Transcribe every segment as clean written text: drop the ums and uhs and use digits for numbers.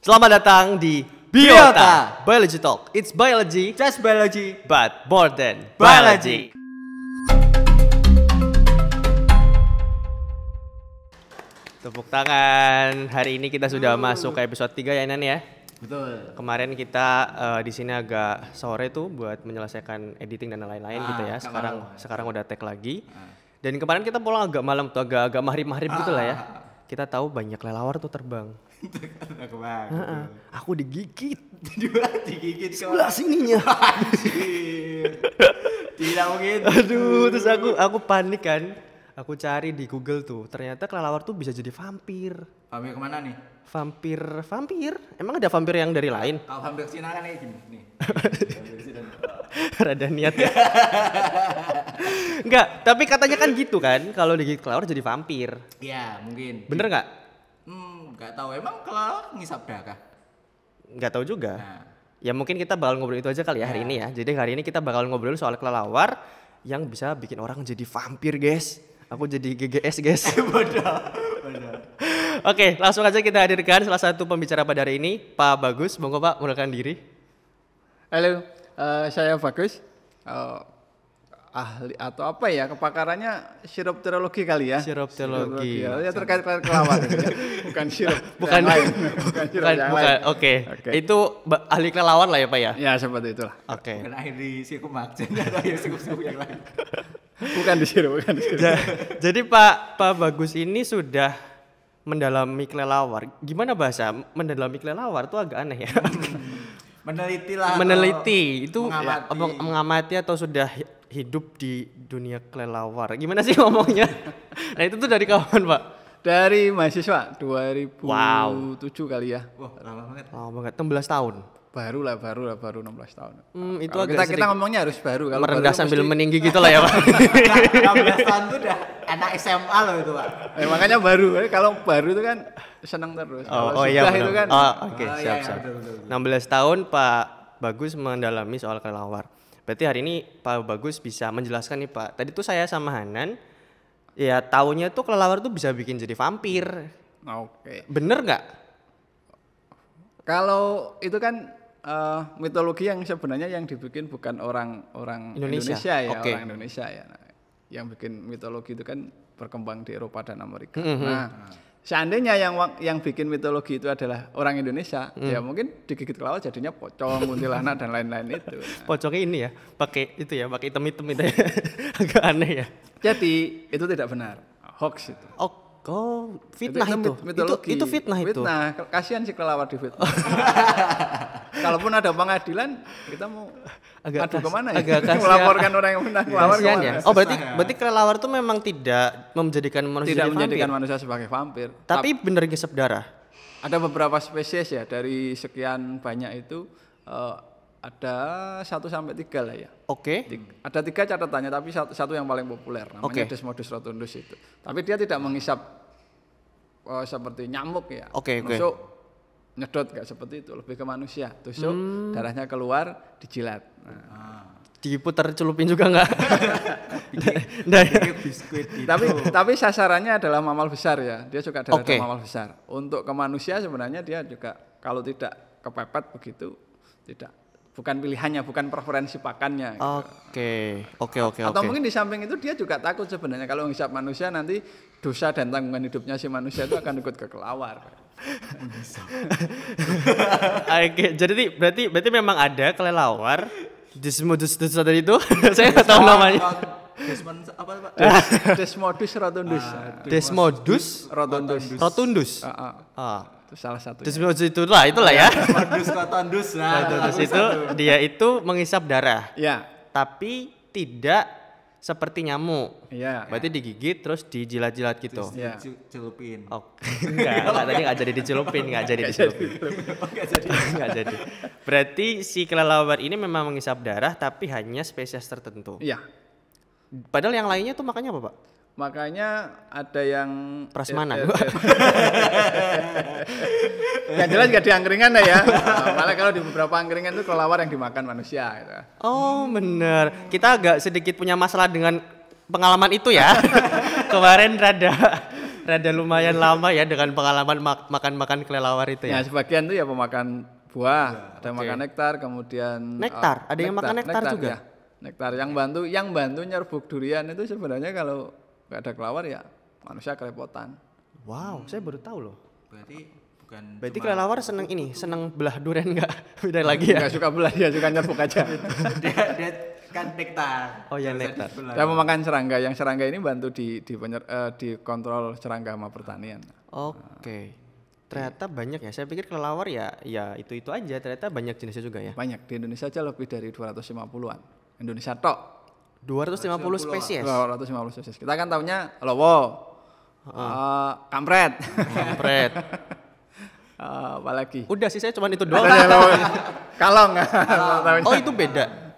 Selamat datang di Biota Biology Talk. It's biology, Just biology, but more than biology. Tepuk tangan. Hari ini kita sudah masuk ke episode 3 ya Nan ya. Betul. Kemarin kita di sini agak sore tuh buat menyelesaikan editing dan lain-lain gitu ya. Sekarang udah tag lagi. Dan kemarin kita pulang agak malam tuh, agak maghrib gitu lah ya. Kita tahu banyak kelelawar tuh terbang. Aku digigit. Digigit Sebelah sininya. Tidak mungkin. Aduh, terus aku panik kan. Aku cari di Google tuh, ternyata kelelawar tuh bisa jadi vampir. Vampir kemana nih? Vampir. Emang ada vampir yang dari lain? Kalau vampir Cina kan kayak gini nih. Rada niat ya. Enggak, tapi katanya kan gitu kan, kalau digigit kelelawar jadi vampir. Iya, mungkin. Bener nggak? Nggak tahu. Emang kelelawar ngisap darah? Nggak tahu juga. Nah. Ya mungkin kita bakal ngobrol itu aja kali ya hari ini ya. Jadi hari ini kita bakal ngobrol soal kelelawar yang bisa bikin orang jadi vampir, guys. Aku jadi GGS, guys. Bodoh. Oke, langsung aja kita hadirkan salah satu pembicara pada hari ini, Pak Bagus. Monggo Pak, mengenalkan diri. Halo, saya Bagus. Ahli atau apa ya, kepakarannya siropterologi kali ya. Siropterologi. Ya terkait kelelawar. Bukan sirup. Bukan. Yang lain. Bukan sirup yang lain. Oke. Itu ahli kelelawar lah ya Pak ya? Ya seperti itulah. Oke. Bukan akhir di Sikumak, jadi ada yang sirup yang lain. Bukan di sirup. Jadi Pak Bagus ini sudah mendalami kelelawar. Gimana bahasa mendalami kelelawar tuh agak aneh ya. Meneliti lah. Meneliti itu mengamati atau sudah hidup di dunia kelelawar. Gimana sih ngomongnya? Nah itu tuh dari kawan Pak? Dari mahasiswa 2007 kali ya. Wah, lama banget. Lama banget, 16 tahun. Baru 16 tahun. Itu Kalau agak kita ngomongnya harus baru. Kalau merendah baru sambil mesti- meninggi gitu lah ya Pak. 16 tahun tuh udah anak SMA loh itu Pak. makanya baru. Kalau baru itu kan senang terus. Kalau Iya sudah benar. itu kan. Oke, iya, siap. betul. 16 tahun Pak Bagus mendalami soal kelelawar. Berarti hari ini Pak Bagus bisa menjelaskan nih Pak. Tadi tuh saya sama Hanan, ya taunya tuh kelelawar tuh bisa bikin jadi vampir. Oke. Bener nggak? Kalau itu kan mitologi yang sebenarnya yang dibikin bukan orang Indonesia. ya, Oke. orang Indonesia ya. Nah, yang bikin mitologi itu kan berkembang di Eropa dan Amerika. Mm-hmm. Nah, seandainya yang bikin mitologi itu adalah orang Indonesia, ya mungkin digigit kelelawar jadinya pocong, kuntilanak dan lain-lain itu. Nah, Pocongnya ini ya, pakai hitam-hitam itu ya. Agak aneh ya. jadi itu tidak benar, hoax itu. Fitnah itu. Mitologi. Itu fitnah itu. Fitnah, kasihan si kelelawar di fitnah. Kalaupun ada pengadilan, kita mau adu kemana ya? Agak kasihan. Melaporkan orang yang benar kelelawar Kasihan kemana? ya. Oh berarti kelelawar tuh memang tidak menjadikan manusia Tidak jadi menjadikan vampir. manusia sebagai vampir. Tapi bener ngisep darah. Ada beberapa spesies ya, dari sekian banyak itu ada 1 sampai 3 lah ya. Oke. Ada 3 catatannya, tapi satu yang paling populer, namanya Oke. Desmodus rotundus itu. Tapi dia tidak mengisap seperti nyamuk ya. Oke. Tusuk, nyedot gak seperti itu, lebih ke manusia. Tusuk, darahnya keluar, dijilat. Nah. Diputar celupin juga nggak? Nah, Biskuit itu. Tapi sasarannya adalah mamal besar ya. Dia suka darah Oke. mamal besar. Untuk ke manusia sebenarnya dia juga kalau tidak kepepet begitu bukan pilihannya, bukan preferensi pakannya. Gitu. Oke. Atau mungkin di samping itu dia juga takut sebenarnya kalau ngisap manusia nanti dosa dan tanggungan hidupnya si manusia itu akan ikut ke kelelawar. Oke, jadi berarti memang ada kelelawar Desmodus tadi itu. Saya nggak tahu namanya. Desmond apa Pak? Desmodus rotundus. Desmodus rotundus. Itu salah satu. Desmodus itulah ya. Desmodus nah. Rotundus itu dia itu mengisap darah, Ya. tapi tidak seperti nyamuk. Iya. Berarti digigit terus dijilat-jilat gitu. Ya. Celupin. Enggak, tadi nggak jadi dicelupin, nggak jadi. Nggak jadi. Berarti si kelelawar ini memang mengisap darah tapi hanya spesies tertentu. Iya. Padahal yang lainnya tuh makanya apa Pak? Makanya ada yang Prasmanan. yang jelas gak di angkringan ya. Malah kalau di beberapa angkringan itu kelelawar yang dimakan manusia gitu. Oh bener, kita agak sedikit punya masalah dengan pengalaman itu ya. Kemarin rada Rada lumayan lama ya dengan pengalaman makan-makan kelelawar itu Ya ya. sebagian tuh ya pemakan buah, ada yang makan nektar, kemudian Nektar? Ada yang makan nektar juga? Ya. Nektar yang bantu nyerbuk durian itu sebenarnya kalau nggak ada kelelawar ya manusia kerepotan. Wow, saya baru tahu loh. Berarti Kelelawar seneng belah durian nggak? Beda lagi ya? Nggak suka belah, dia suka nyerbuk aja. dia kan nektar. Oh ya, nektar. Dia memakan serangga, yang serangga ini bantu di kontrol serangga sama pertanian. Oke. Ternyata banyak ya. Saya pikir kelelawar ya itu aja. Ternyata banyak jenisnya juga ya. Banyak, di Indonesia aja lebih dari 250-an. Indonesia tok. 250 spesies. 250 spesies. Kita kan taunya lowo, kampret. Kampret. Apalagi? Udah sih saya cuma itu doang. Kalong. Oh itu beda.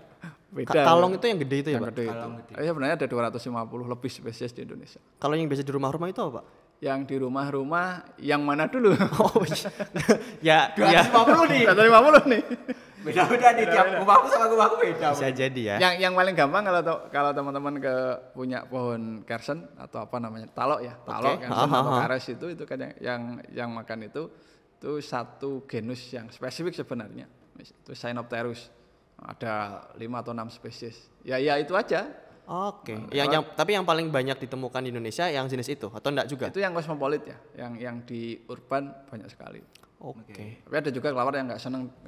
Beda. Kalong itu yang gede itu ya, Yang Pak? gede itu. Sebenarnya ada 250 lebih spesies di Indonesia. Kalau yang biasa di rumah-rumah itu apa, Pak? Yang di rumah-rumah yang mana dulu? Oh iya. Ya 250 nih. 250 nih. Beda-beda nih tiap rumahku sama rumahku beda. bisa jadi ya. Yang paling gampang kalau teman-teman punya pohon kersen atau apa namanya talok ya, talok kersen atau kares itu kan yang makan itu satu genus yang spesifik sebenarnya. Itu Cyanopterus. Ada 5 atau 6 spesies. Ya itu aja. Oke. Tapi yang paling banyak ditemukan di Indonesia yang jenis itu atau enggak juga? Itu yang kosmopolit ya, yang di urban banyak sekali. Oke. Tapi ada juga kelelawar yang nggak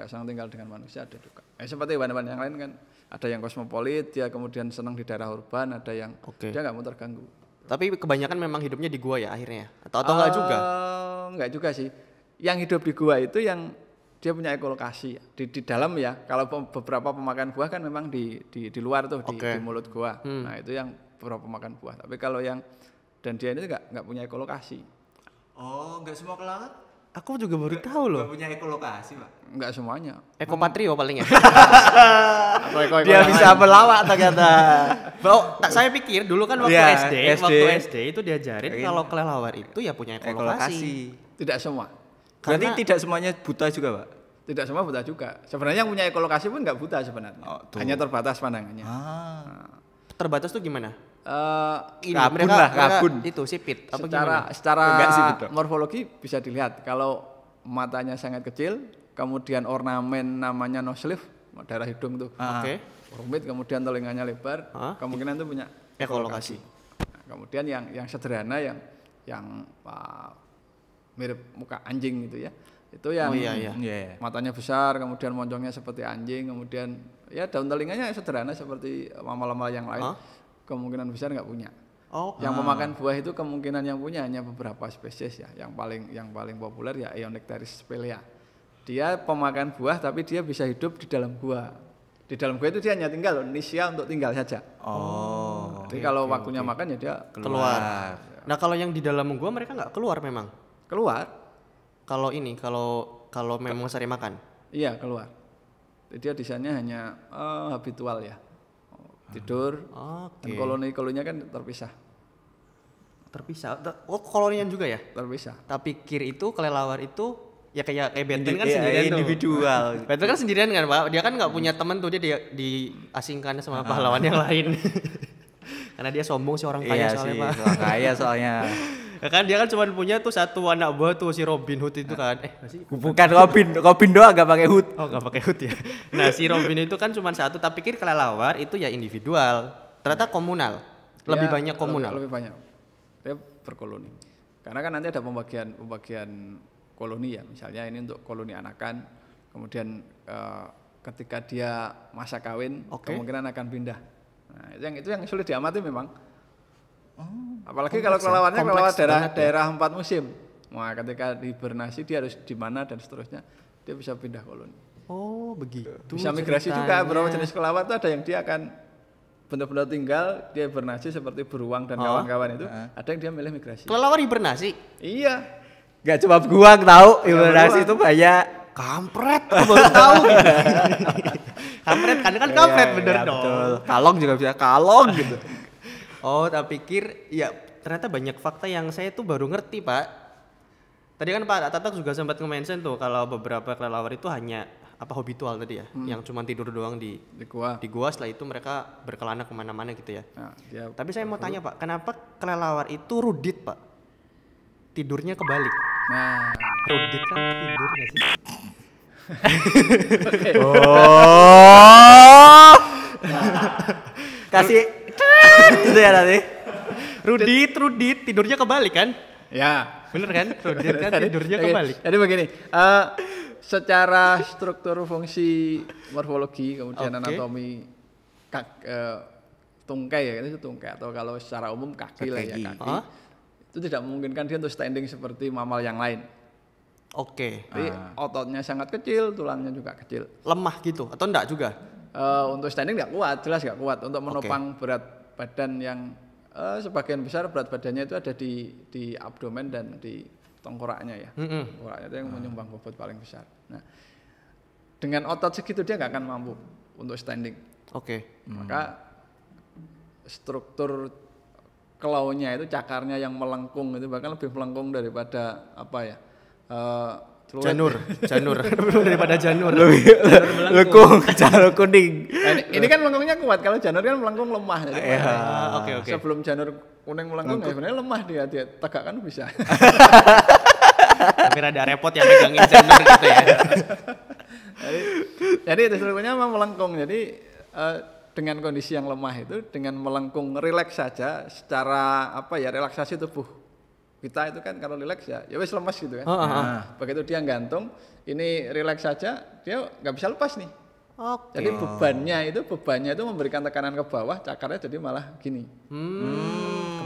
senang tinggal dengan manusia, ada juga. Seperti hewan-hewan yang lain kan, ada yang kosmopolit, dia kemudian senang di daerah urban, ada yang dia nggak mau terganggu. Tapi kebanyakan memang hidupnya di gua ya akhirnya, atau enggak juga? Enggak juga sih. Yang hidup di gua itu yang dia punya ekolokasi di dalam ya. Kalau beberapa pemakan buah kan memang di luar tuh di mulut gua. Nah itu yang beberapa pemakan buah. Tapi kalau yang dan dia ini nggak punya ekolokasi. Oh, nggak semua kelelawar? Aku juga baru tahu loh. Nggak punya ekolokasi, Pak. Nggak semuanya. Ekopatrio paling ya. Dia bisa melawak ternyata. Saya pikir dulu kan waktu Iya, waktu SD itu diajarin kalau kelelawar itu ya punya ekolokasi. Tidak semua. Berarti tidak semuanya buta juga, Pak? Tidak semua buta juga. Sebenarnya yang punya ekolokasi pun nggak buta sebenarnya. Hanya terbatas pandangannya. Terbatas tuh gimana? Rabun. Itu sipit apa gimana? Secara morfologi bisa dilihat kalau matanya sangat kecil, kemudian ornamen namanya nose sleeve, daerah hidung tuh. Rumit, kemudian telinganya lebar, kemungkinan itu punya ekolokasi. Nah, kemudian yang sederhana yang mirip muka anjing gitu ya. Itu yang matanya besar, kemudian moncongnya seperti anjing, kemudian ya daun telinganya sederhana seperti mama-mama yang lain. Kemungkinan besar nggak punya. Yang pemakan buah itu kemungkinan yang punya hanya beberapa spesies ya. Yang paling populer ya Eonectaris spelea. Dia pemakan buah tapi dia bisa hidup di dalam gua. Di dalam gua itu dia hanya tinggal nisya untuk tinggal saja. Jadi kalau waktunya makan ya dia keluar. Nah kalau yang di dalam gua mereka nggak keluar memang. Keluar. Kalau memang sering makan. Iya keluar. Jadi dia desainnya hanya habitual ya. Tidur. Dan koloni-koloninya kan terpisah. Koloninya juga ya? Terpisah. Tapi pikir itu kelelawar itu ya kayak Batman kan sendirian tuh. Individual. Batman kan sendirian kan, Pak. Dia kan nggak punya teman tuh, dia diasingkan sama pahlawan yang lain. Karena dia sombong si orang kaya soalnya, Pak. Orang kaya soalnya. Ya kan dia kan cuma punya tuh satu anak buah tuh si Robin Hood itu kan. Bukan Robin doang gak pakai hood. Oh, gak pakai hood ya. Nah, si Robin itu kan cuma satu, tapi pikir kelelawar itu ya individual. Ternyata komunal. Lebih banyak komunal. Lebih banyak. Dia berkoloni. Karena kan nanti ada pembagian koloni ya. Misalnya ini untuk koloni anakan. Kemudian ketika dia masa kawin, kemungkinan akan pindah. Nah, itu yang sulit diamati memang. Apalagi kalau kelelawarnya kelelawar daerah 4 musim. Wah, ketika hibernasi dia harus di mana dan seterusnya, dia bisa pindah koloni. Oh, begitu. Bisa migrasi juga. Beberapa jenis kelelawar itu ada yang dia akan benar-benar tinggal, dia hibernasi seperti beruang dan kawan-kawan itu. Ada yang dia milih migrasi. Kelelawar hibernasi? Iya. Gak cuma gua tahu hibernasi itu banyak. Kampret, aku baru tahu gitu. Kampret kan kampret bener dong. Betul. Kalong juga bisa kalong gitu. Oh, tak pikir ya ternyata banyak fakta yang saya tuh baru ngerti, Pak. Tadi kan Pak Tatak juga sempat nge-mention tuh kalau beberapa kelelawar itu hanya habitual tadi ya, yang cuma tidur doang di gua, setelah itu mereka berkelana kemana-mana gitu ya. Nah, tapi saya mau tanya Pak, kenapa kelelawar itu rudit, Pak? tidurnya kebalik. Nah, Rudit kan tidur nggak sih? Oh. Kasih itu ya tadi. Rudit tidurnya kebalik kan? ya. Bener kan? Rudit kan tidurnya Oke, kebalik. Jadi begini, secara struktur fungsi morfologi kemudian Oke. anatomi tungkai ya, itu tungkai atau kalau secara umum kaki lah ya Kaki. kaki. Itu tidak memungkinkan dia untuk standing seperti mamal yang lain. Oke. Jadi ototnya sangat kecil, tulangnya juga kecil. Lemah gitu atau enggak juga? Untuk standing nggak kuat, jelas nggak kuat. Untuk menopang berat badan yang sebagian besar berat badannya itu ada di abdomen dan di tengkoraknya ya. Tengkoraknya itu yang menyumbang bobot paling besar. Nah, dengan otot segitu dia nggak akan mampu untuk standing. Oke. Maka struktur klaunya itu cakarnya yang melengkung itu bahkan lebih melengkung daripada apa ya? Janur daripada janur. Lekung, janur kuning. Ini kan melengkungnya kuat. Kalau janur kan melengkung lemah. Jadi Oke. sebelum janur kuning melengkung ya sebenarnya lemah dia tegakkan bisa. Tapi rada repot ya megangin janur gitu ya. jadi itu strukturnya memang melengkung. Jadi dengan kondisi yang lemah itu dengan melengkung rileks saja secara apa ya relaksasi tubuh kita itu kan kalau rileks ya wes lemas gitu kan. Begitu dia gantung ini rileks saja dia nggak bisa lepas nih. Oke. Jadi bebannya itu memberikan tekanan ke bawah, cakarnya jadi malah gini.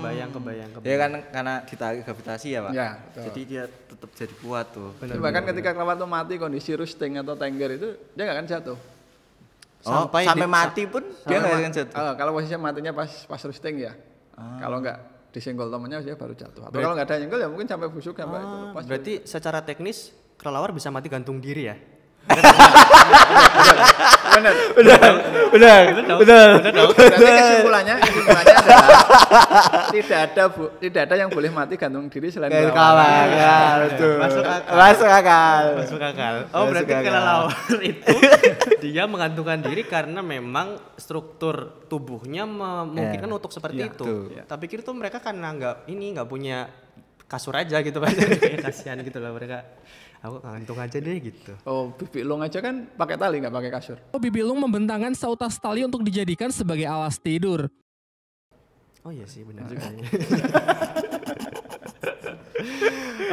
Kebayang. Ya kan karena ditarik gravitasi ya, Pak. Ya, betul. Jadi dia tetap jadi kuat tuh. Jadi bahkan ketika kelawar itu mati kondisi roosting atau tengger itu dia nggak akan jatuh. Sampai mati pun dia nggak akan jatuh. Kalau posisinya matinya pas roosting ya. Kalau nggak disenggol temennya dia baru jatuh. Atau kalau nggak ada nyenggol ya mungkin sampai busuk sampai itu lepas. Berarti secara teknis kelelawar bisa mati gantung diri ya? Benar. Berarti kesimpulannya adalah tidak ada yang boleh mati gantung diri selain kelelawar. Masuk akal. Oh, berarti kelelawar itu dia mengantungkan diri karena memang struktur tubuhnya memungkinkan untuk seperti itu. Tapi kira tuh mereka karena nggak punya kasur aja gitu kan. Kayak kasihan gitu lah mereka. Aku gantung aja deh gitu. Oh, bibi long aja kan pakai tali nggak pakai kasur. Bibi Lung membentangkan sautas tali untuk dijadikan sebagai alas tidur. Oh iya sih benar juga.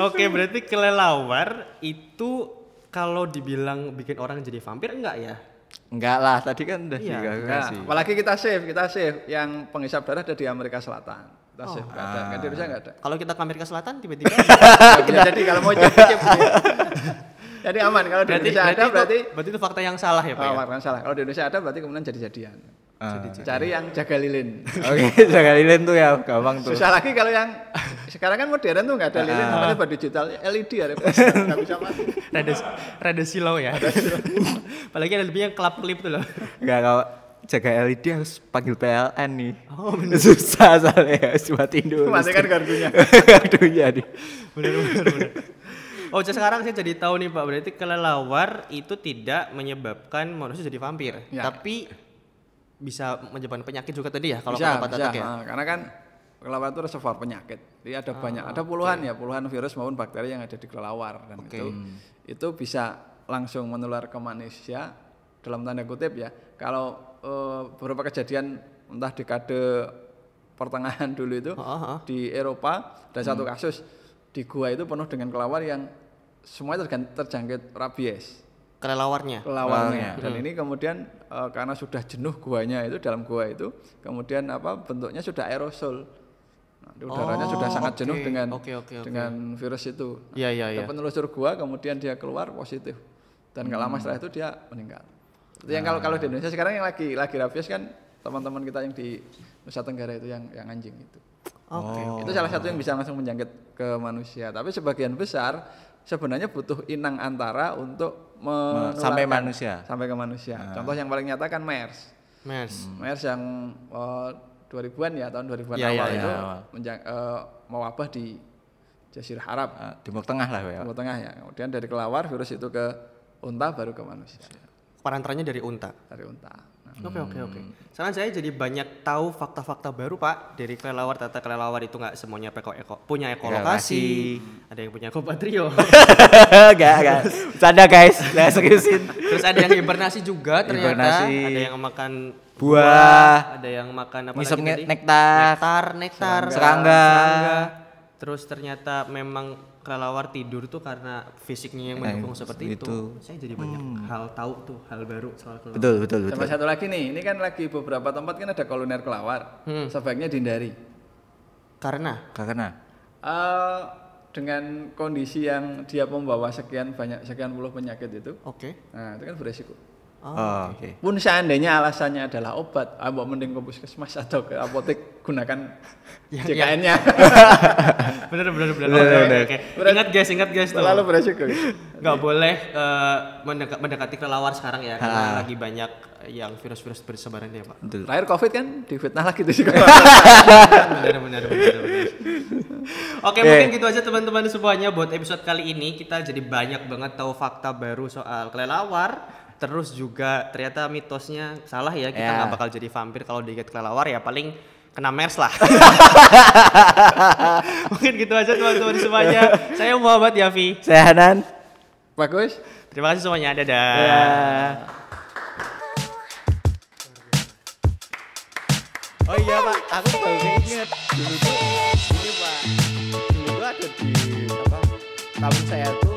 Oke, berarti kelelawar itu kalau dibilang bikin orang jadi vampir enggak ya? Enggak lah, tadi kan udah Nah, apalagi kita save yang penghisap darah ada di Amerika Selatan. Kita save nggak ada, di Indonesia nggak ada. Kalau kita ke Amerika Selatan tiba-tiba Jadi kalau mau cip-cip jadi aman. Kalau di Indonesia ada berarti itu fakta yang salah ya Pak? Fakta yang salah. Kalau di Indonesia ada berarti kemudian jadi-jadian. Cari yang jaga lilin. Oke, jaga lilin tuh ya gampang tuh. Susah lagi kalau yang sekarang kan modern tuh nggak ada lilin, namanya baru digital LED ya, nggak bisa mati. Rada silau ya. Apalagi ada lebih yang kelap-kelip tuh loh. Enggak, kalau jaga LED harus panggil PLN nih. Oh bener. Susah soalnya cuma tidur. Matikan gardunya. Gardunya nih. Bener. Oh, sekarang saya jadi tahu nih Pak, berarti kelelawar itu tidak menyebabkan manusia jadi vampir, tapi bisa menyebabkan penyakit juga tadi ya kalau kata Pak Tatak ya. Karena kan kelelawar itu reservoir penyakit. Jadi ada banyak, ada puluhan virus maupun bakteri yang ada di kelelawar dan itu bisa langsung menular ke manusia dalam tanda kutip ya. Kalau beberapa kejadian entah dekade pertengahan dulu itu di Eropa ada satu kasus di gua itu penuh dengan kelelawar yang semuanya terjangkit rabies. Kelelawarnya. Dan ini kemudian karena sudah jenuh guanya itu dalam gua itu kemudian bentuknya sudah aerosol. Nah, udaranya sudah sangat jenuh dengan virus itu. Iya. Penelusur gua kemudian dia keluar positif dan nggak lama setelah itu dia meninggal. Itu yang kalau di Indonesia sekarang yang lagi rabies kan teman-teman kita yang di Nusa Tenggara itu yang anjing itu. Itu salah satu yang bisa langsung menjangkit ke manusia. Tapi sebagian besar sebenarnya butuh inang antara untuk sampai ke manusia. Contoh yang paling nyata kan MERS. MERS yang 2000-an ya, tahun 2000-an awal itu mewabah di Jazirah Arab. Timur Tengah lah ya. Timur Tengah ya. Kemudian dari kelelawar virus itu ke unta baru ke manusia. Perantaranya dari unta. Oke. Sekarang saya jadi banyak tahu fakta-fakta baru Pak dari kelelawar. Ternyata kelelawar itu nggak semuanya punya ekolokasi. Ada yang punya kopatrio. Gak. Bercanda guys, saya seriusin. Terus ada yang hibernasi juga ternyata. Ada yang makan buah. Ada yang makan apa ngisep lagi tadi? Nektar. Serangga. Serangga. Terus ternyata memang kelelawar tidur tuh karena fisiknya yang mendukung seperti itu. Saya jadi banyak hal tahu tuh, hal baru soal kelelawar. Betul. Sama satu lagi nih, ini kan lagi beberapa tempat kan ada kolonial kelelawar. Sebaiknya dihindari. Karena dengan kondisi yang dia membawa sekian puluh penyakit itu. Oke. Nah, itu kan beresiko. Oke. Pun seandainya alasannya adalah obat, mending ke puskesmas atau ke apotek gunakan JKN-nya. Bener. Oke. Ingat guys. Terlalu beresiko. Nggak boleh mendekati kelelawar sekarang ya, karena lagi banyak yang virus-virus bersebaran ya Pak. Terakhir COVID kan difitnah lagi tuh juga. Benar. Oke, mungkin gitu aja teman-teman semuanya buat episode kali ini. Kita jadi banyak banget tahu fakta baru soal kelelawar. Terus juga ternyata mitosnya salah ya, kita nggak bakal jadi vampir kalau digigit kelelawar, ya paling kena MERS lah. Mungkin gitu aja teman-teman semuanya. Saya Muhammad Yafi. Saya Hanan. Bagus. Terima kasih semuanya. Dadah. Oh iya Pak, aku baru ingat dulu tuh ini Pak. Dulu tuh ada di kampung saya tuh